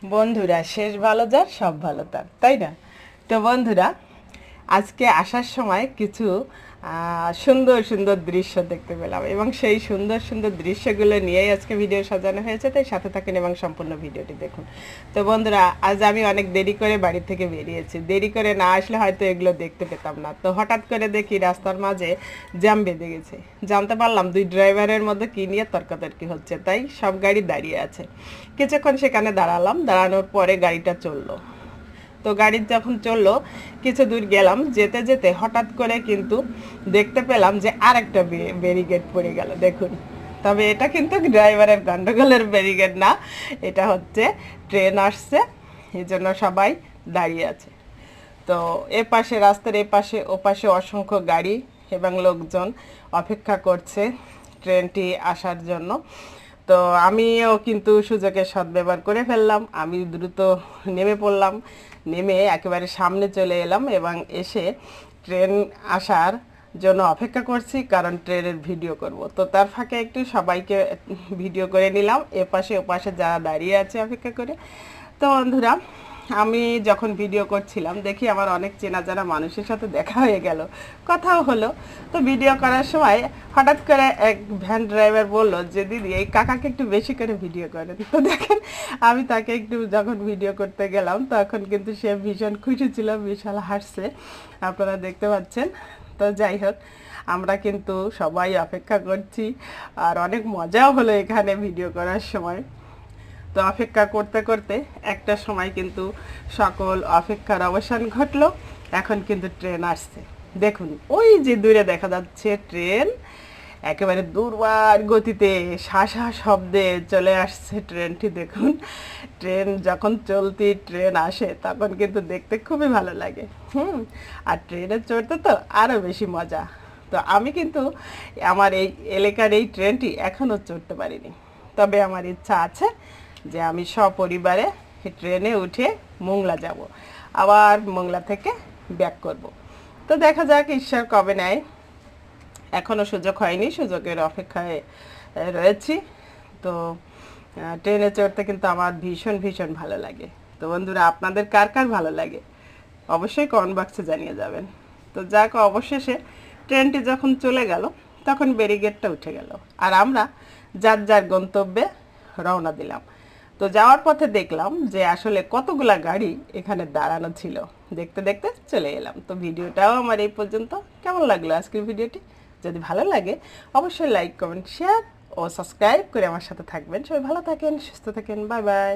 বন্ধুরা, শেষ ভালো যার সব ভালো তার, তাই না? তো বন্ধুরা, আজকে আসার সময় কিছু সুন্দর সুন্দর দৃশ্য দেখতে পেলাম এবং সেই সুন্দর সুন্দর দৃশ্যগুলো নিয়েই আজকে ভিডিও সাজানো হয়েছে, তাই সাথে থাকুন এবং সম্পূর্ণ ভিডিওটি দেখুন। তো বন্ধুরা, আজ আমি অনেক দেরি করে বাড়ি থেকে বেরিয়েছি। দেরি করে না আসলে হয়তো এগুলো দেখতে পেতাম না। তো হঠাৎ করে দেখি রাস্তার মাঝে জ্যাম বেঁধে গেছে। জানতে পারলাম দুই ড্রাইভারের মধ্যে কী নিয়ে তর্কাতর্কি হচ্ছে, তাই সব গাড়ি দাঁড়িয়ে আছে। কিছুক্ষণ সেখানে দাঁড়ালাম, দাঁড়ানোর পরে গাড়িটা চললো। তো গাড়ি যখন চললো, কিছু দূর গেলাম, যেতে যেতে হঠাৎ করে কিন্তু দেখতে পেলাম যে আরেকটা ব্যারিকেড পড়ে গেল। দেখুন, তবে এটা কিন্তু ড্রাইভারের গন্ডগোলের ব্যারিকেড না, এটা হচ্ছে ট্রেন আসছে, এই জন্য সবাই দাঁড়িয়ে আছে। তো এ পাশে, রাস্তার এ পাশে ও পাশে অসংখ্য গাড়ি এবং লোকজন অপেক্ষা করছে ট্রেনটি আসার জন্য। তো আমিও কিন্তু সুযোগের সদ্ব্যবহার করে ফেললাম। আমি দ্রুত নেমে পড়লাম, নেমে একেবারে সামনে চলে এলাম এবং এসে ট্রেন আসার জন্য অপেক্ষা করছি, কারণ ট্রেনের ভিডিও করব। তো তার ফাঁকে একটু সবাইকে ভিডিও করে নিলাম, এপাশে ওপাশে যারা দাঁড়িয়ে আছে অপেক্ষা করে। তো বন্ধুরা, আমি যখন ভিডিও করছিলাম দেখি আমার অনেক চেনা জানা মানুষের সাথে দেখা হয়ে গেল, কথাও হলো। তো ভিডিও করার সময় হঠাৎ করে এক ভ্যান ড্রাইভার বলল যে, দিদি এই কাকাকে একটু বেশি করে ভিডিও করেন। তো দেখেন, আমি তাকে একটু যখন ভিডিও করতে গেলাম তখন কিন্তু সে ভীষণ খুশি ছিল, বিশাল হাসছে, আপনারা দেখতে পাচ্ছেন। তো যাই হোক, আমরা কিন্তু সবাই অপেক্ষা করছি, আর অনেক মজাও হলো এখানে ভিডিও করার সময়। তো অপেক্ষা করতে করতে একটা সময় কিন্তু সকল অপেক্ষার অবসান ঘটলো। এখন কিন্তু ট্রেন আসছে। দেখুন, ওই যে দূরে দেখা যাচ্ছে ট্রেন, একেবারে দুর্বার গতিতে শাঁসা শব্দে চলে আসছে ট্রেনটি। দেখুন, ট্রেন যখন চলতি ট্রেন আসে তখন কিন্তু দেখতে খুবই ভালো লাগে। আর ট্রেনে চড়তে তো আরও বেশি মজা। তো আমি কিন্তু আমার এই এলাকার এই ট্রেনটি এখনও চড়তে পারিনি, তবে আমার ইচ্ছা আছে যে আমি সপরিবারে ট্রেনে উঠে মোংলা যাব, আবার মোংলা থেকে ব্যাক করব। তো দেখা যাক ঈশ্বর কবে নেয়, এখনও সুযোগ হয়নি, সুযোগের অপেক্ষায় রয়েছি। তো ট্রেনে চড়তে কিন্তু আমার ভীষণ ভীষণ ভালো লাগে। তো বন্ধুরা, আপনাদের কার কার ভালো লাগে অবশ্যই কমেন্ট বক্সে জানিয়ে যাবেন। তো যাক, অবশেষে ট্রেনটি যখন চলে গেল তখন ব্যারিকেডটা উঠে গেল, আর আমরা যার যার গন্তব্যে রওনা দিলাম। তো যাওয়ার পথে দেখলাম যে আসলে কতগুলা গাড়ি এখানে দাঁড়ানো ছিল, দেখতে দেখতে চলে এলাম। তো ভিডিওটাও আমার এই পর্যন্ত। কেমন লাগলো আজকের ভিডিওটি? যদি ভালো লাগে অবশ্যই লাইক, কমেন্ট, শেয়ার ও সাবস্ক্রাইব করে আমার সাথে থাকবেন। সবাই ভালো থাকেন, সুস্থ থাকেন, বাই বাই।